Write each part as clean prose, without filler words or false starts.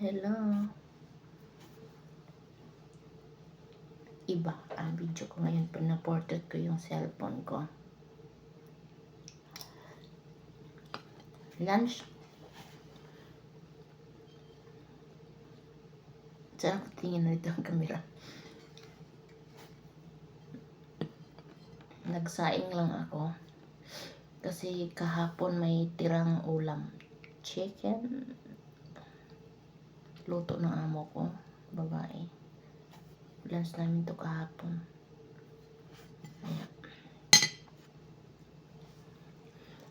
Hello. Iba ang video ko ngayon. Pinaportrait ko yung cellphone ko. Lunch. Saan ako tingin na ito ang camera? Nagsaing lang ako. Kasi kahapon may tirang ulam. Chicken. Luto ng amo ko. Babae. Lunch namin ito kahapon. Ayan.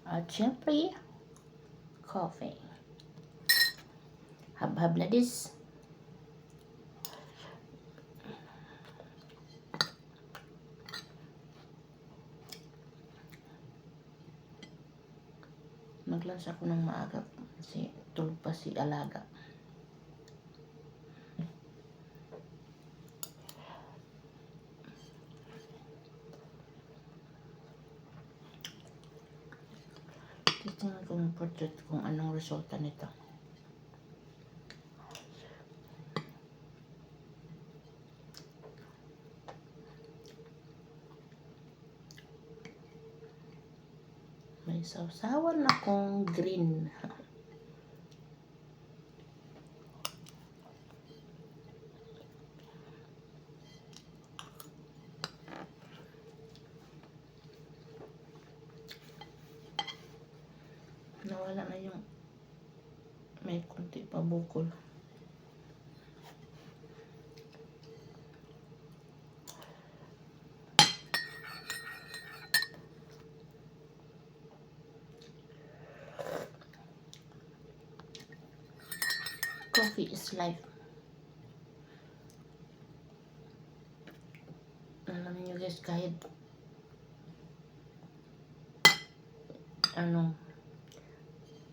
At syempre, coffee. Hab-hab na this. Nag-lunch ako ng maaga kasi tulog pa si Alaga. Titingnan ko ng portrait kung anong resulta nito. May sausawan akong green. Nawala na yung may kunti pa bukol. Coffee is life. Alam niyo guys, kahit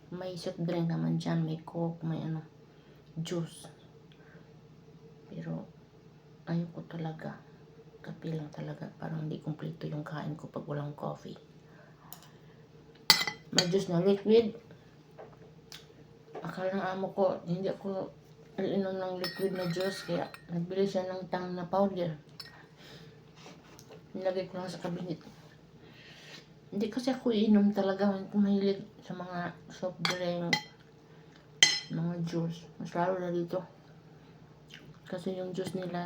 may soft drink naman dyan, may coke, may juice. Pero ayoko talaga. Kape lang talaga. Parang hindi kumpleto yung kain ko pag walang coffee. May juice na liquid. Akala ng amo ko, hindi ako inom ng liquid na juice. Kaya nagbili siya ng tang na powder. Nilagay ko lang sa cabinet. Hindi kasi ako inom talaga. Mahilig sa mga soft drink, mga juice. Mas lalo na dito. Kasi yung juice nila,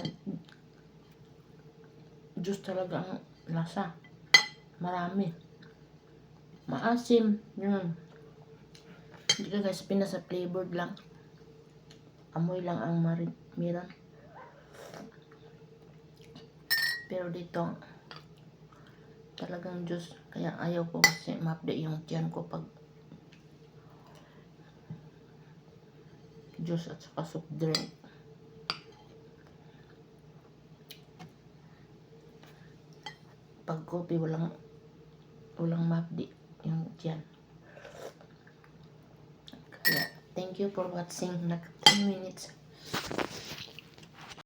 juice talaga ang lasa. Marami. Maasim. Yun. Hindi ka guys, pinasa flavored lang. Amoy lang ang miran. Pero dito, talagang juice. Kaya ayaw ko kasi ma-update yung tiyan ko pag juice at saka soft drink. Pag coffee, walang ma-update yung tiyan. Kaya, thank you for watching. Nag 10 minutes.